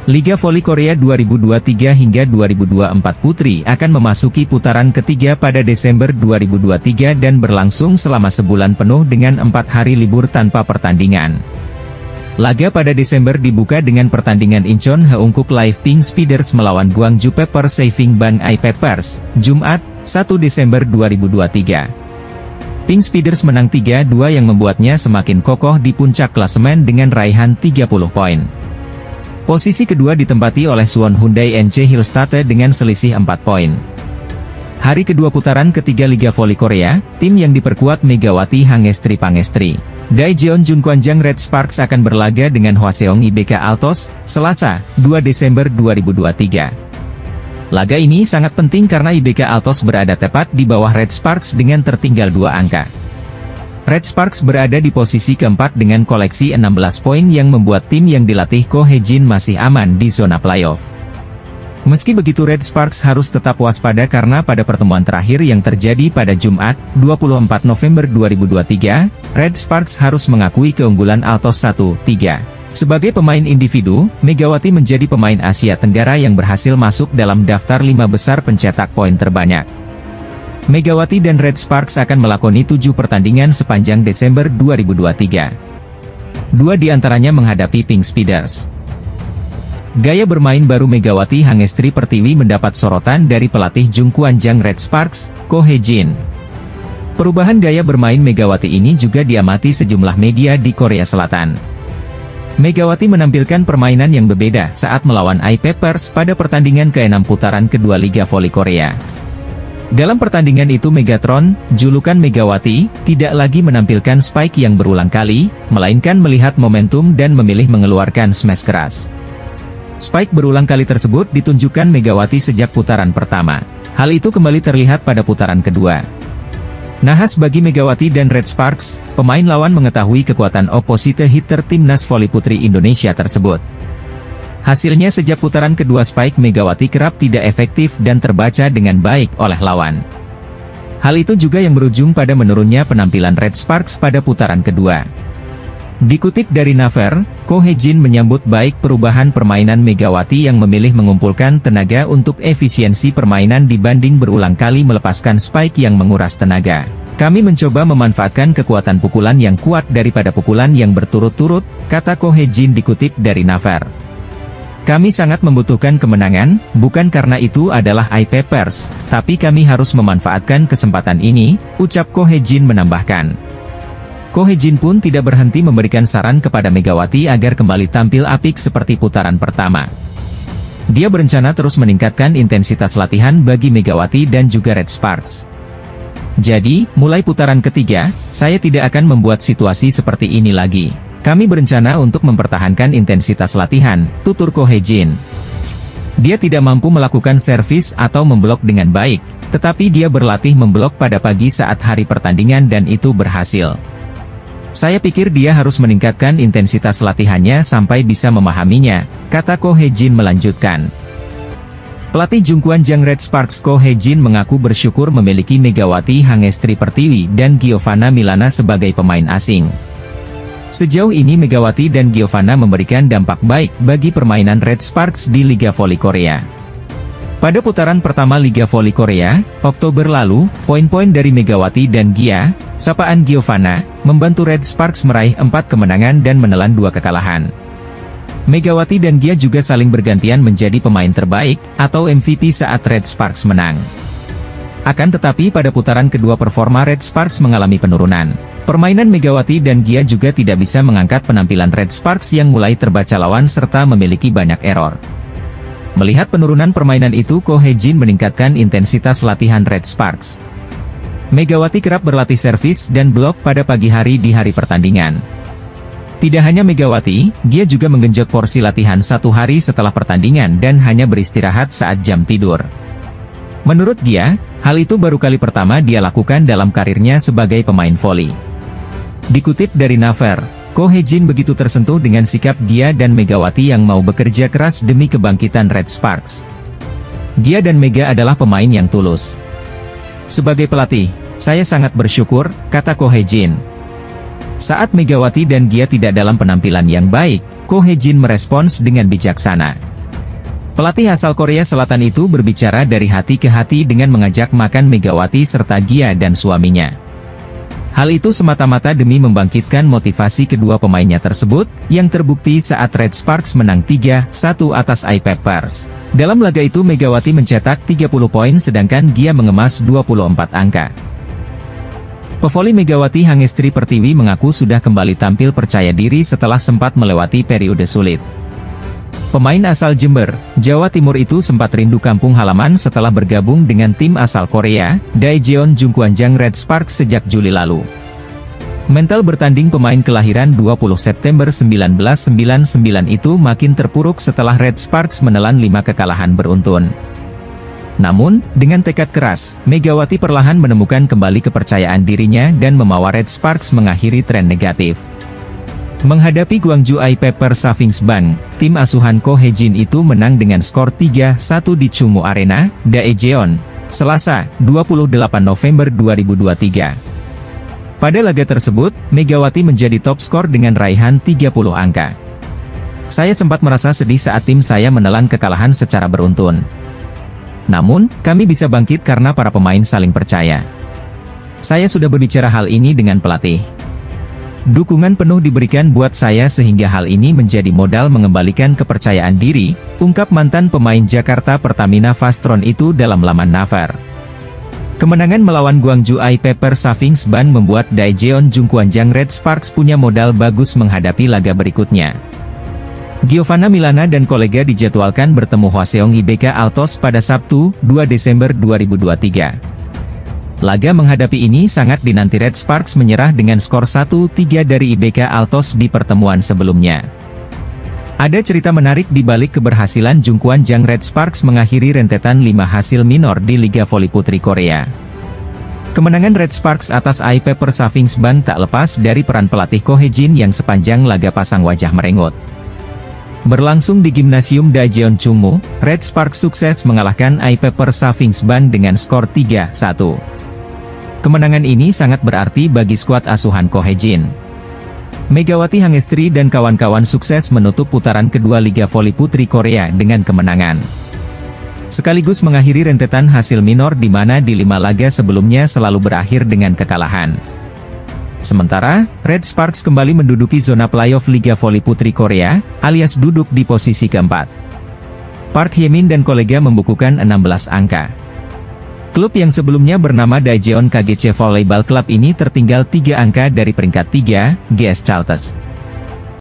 Liga Voli Korea 2023 hingga 2024 Putri akan memasuki putaran ketiga pada Desember 2023 dan berlangsung selama sebulan penuh dengan 4 hari libur tanpa pertandingan. Laga pada Desember dibuka dengan pertandingan Incheon Heungkuk Live Pink Speeders melawan Gwangju Pepper Saving Ban Ai Peppers, Jumat, 1 Desember 2023. Pink Speeders menang 3-2 yang membuatnya semakin kokoh di puncak klasemen dengan raihan 30 poin. Posisi kedua ditempati oleh Suwon Hyundai NC Hillstate dengan selisih 4 poin. Hari kedua putaran ketiga Liga Voli Korea, tim yang diperkuat Megawati Hangestri Pangestri, Daejeon Junkwanjang Red Sparks akan berlaga dengan Hwaseong IBK Altos, Selasa, 2 Desember 2023. Laga ini sangat penting karena IBK Altos berada tepat di bawah Red Sparks dengan tertinggal 2 angka. Red Sparks berada di posisi keempat dengan koleksi 16 poin yang membuat tim yang dilatih Ko Hae-jin masih aman di zona playoff. Meski begitu Red Sparks harus tetap waspada karena pada pertemuan terakhir yang terjadi pada Jumat, 24 November 2023, Red Sparks harus mengakui keunggulan Altos 1-3. Sebagai pemain individu, Megawati menjadi pemain Asia Tenggara yang berhasil masuk dalam daftar 5 besar pencetak poin terbanyak. Megawati dan Red Sparks akan melakoni 7 pertandingan sepanjang Desember 2023. 2 diantaranya menghadapi Pink Speeders. Gaya bermain baru Megawati Hangestri Pertiwi mendapat sorotan dari pelatih Junkwanjang Red Sparks, Ko Hae-jin. Perubahan gaya bermain Megawati ini juga diamati sejumlah media di Korea Selatan. Megawati menampilkan permainan yang berbeda saat melawan Ai Peppers pada pertandingan ke-6 putaran kedua Liga Voli Korea. Dalam pertandingan itu Megatron, julukan Megawati, tidak lagi menampilkan spike yang berulang kali, melainkan melihat momentum dan memilih mengeluarkan smash keras. Spike berulang kali tersebut ditunjukkan Megawati sejak putaran pertama. Hal itu kembali terlihat pada putaran kedua. Nahas bagi Megawati dan Red Sparks, pemain lawan mengetahui kekuatan opposite hitter timnas voli putri Indonesia tersebut. Hasilnya sejak putaran kedua spike Megawati kerap tidak efektif dan terbaca dengan baik oleh lawan. Hal itu juga yang berujung pada menurunnya penampilan Red Sparks pada putaran kedua. Dikutip dari Naver, Ko Hae-jin menyambut baik perubahan permainan Megawati yang memilih mengumpulkan tenaga untuk efisiensi permainan dibanding berulang kali melepaskan spike yang menguras tenaga. Kami mencoba memanfaatkan kekuatan pukulan yang kuat daripada pukulan yang berturut-turut, kata Ko Hae-jin dikutip dari Naver. Kami sangat membutuhkan kemenangan, bukan karena itu adalah Ai Peppers, tapi kami harus memanfaatkan kesempatan ini, ucap Ko Hae-jin menambahkan. Ko Hae-jin pun tidak berhenti memberikan saran kepada Megawati agar kembali tampil apik seperti putaran pertama. Dia berencana terus meningkatkan intensitas latihan bagi Megawati dan juga Red Sparks. Jadi, mulai putaran ketiga, saya tidak akan membuat situasi seperti ini lagi. Kami berencana untuk mempertahankan intensitas latihan, tutur Ko Hae-jin. Dia tidak mampu melakukan servis atau memblok dengan baik, tetapi dia berlatih memblok pada pagi saat hari pertandingan dan itu berhasil. Saya pikir dia harus meningkatkan intensitas latihannya sampai bisa memahaminya, kata Ko Hae-jin melanjutkan. Pelatih Junkwanjang Red Sparks Ko Hae-jin mengaku bersyukur memiliki Megawati Hangestri Pertiwi dan Giovanna Milana sebagai pemain asing. Sejauh ini Megawati dan Giovanna memberikan dampak baik bagi permainan Red Sparks di Liga Voli Korea. Pada putaran pertama Liga Voli Korea, Oktober lalu, poin-poin dari Megawati dan Gia, sapaan Giovanna, membantu Red Sparks meraih 4 kemenangan dan menelan 2 kekalahan. Megawati dan Gia juga saling bergantian menjadi pemain terbaik, atau MVP saat Red Sparks menang. Akan tetapi pada putaran kedua performa Red Sparks mengalami penurunan. Permainan Megawati dan Gia juga tidak bisa mengangkat penampilan Red Sparks yang mulai terbaca lawan serta memiliki banyak error. Melihat penurunan permainan itu Ko Hae-jin meningkatkan intensitas latihan Red Sparks. Megawati kerap berlatih servis dan blok pada pagi hari di hari pertandingan. Tidak hanya Megawati, Gia juga menggenjot porsi latihan 1 hari setelah pertandingan dan hanya beristirahat saat jam tidur. Menurut Gia, hal itu baru kali pertama dia lakukan dalam karirnya sebagai pemain voli. Dikutip dari Naver, Ko Hae-jin begitu tersentuh dengan sikap Gia dan Megawati yang mau bekerja keras demi kebangkitan Red Sparks. Gia dan Mega adalah pemain yang tulus. Sebagai pelatih, saya sangat bersyukur, kata Ko Hae-jin. Saat Megawati dan Gia tidak dalam penampilan yang baik, Ko Hye-jin merespons dengan bijaksana. Pelatih asal Korea Selatan itu berbicara dari hati ke hati dengan mengajak makan Megawati serta Gia dan suaminya. Hal itu semata-mata demi membangkitkan motivasi kedua pemainnya tersebut, yang terbukti saat Red Sparks menang 3-1 atas I-Peppers. Dalam laga itu Megawati mencetak 30 poin sedangkan Gia mengemas 24 angka. Pevoli Megawati Hangestri Pertiwi mengaku sudah kembali tampil percaya diri setelah sempat melewati periode sulit. Pemain asal Jember, Jawa Timur itu sempat rindu kampung halaman setelah bergabung dengan tim asal Korea, Daejeon Jungkwanjang Red Sparks sejak Juli lalu. Mental bertanding pemain kelahiran 20 September 1999 itu makin terpuruk setelah Red Sparks menelan 5 kekalahan beruntun. Namun, dengan tekad keras, Megawati perlahan menemukan kembali kepercayaan dirinya dan membawa Red Sparks mengakhiri tren negatif. Menghadapi Gwangju I-Peppers Savings Bank, tim asuhan Ko Hye-jin itu menang dengan skor 3-1 di Chungmu Arena, Daejeon, Selasa, 28 November 2023. Pada laga tersebut, Megawati menjadi top skor dengan raihan 30 angka. Saya sempat merasa sedih saat tim saya menelan kekalahan secara beruntun. Namun, kami bisa bangkit karena para pemain saling percaya. Saya sudah berbicara hal ini dengan pelatih. Dukungan penuh diberikan buat saya sehingga hal ini menjadi modal mengembalikan kepercayaan diri, ungkap mantan pemain Jakarta Pertamina Vastron itu dalam laman Naver. Kemenangan melawan Gwangju I-Peppers Savings Bank membuat Daejeon Jungkwanjang Red Sparks punya modal bagus menghadapi laga berikutnya. Giovanna Milana dan kolega dijadwalkan bertemu Hwaseong IBK Altos pada Sabtu, 2 Desember 2023. Laga menghadapi ini sangat dinanti. Red Sparks menyerah dengan skor 1-3 dari IBK Altos di pertemuan sebelumnya. Ada cerita menarik di balik keberhasilan Jungkwanjang Red Sparks mengakhiri rentetan 5 hasil minor di Liga Voli Putri Korea. Kemenangan Red Sparks atas I-Peppers Savings Bank tak lepas dari peran pelatih Ko Hye-jin yang sepanjang laga pasang wajah merengut. Berlangsung di Gimnasium Daejeon Chungmu, Red Sparks sukses mengalahkan I-Peppers Savings Bank dengan skor 3-1. Kemenangan ini sangat berarti bagi skuad asuhan Ko Hye-jin. Megawati Hangestri dan kawan-kawan sukses menutup putaran kedua Liga Voli Putri Korea dengan kemenangan. Sekaligus mengakhiri rentetan hasil minor di mana di 5 laga sebelumnya selalu berakhir dengan kekalahan. Sementara, Red Sparks kembali menduduki zona playoff Liga Voli Putri Korea, alias duduk di posisi keempat. Park Hye-min dan kolega membukukan 16 angka. Klub yang sebelumnya bernama Daejeon KGC Volleyball Club ini tertinggal 3 angka dari peringkat 3, GS Chalters.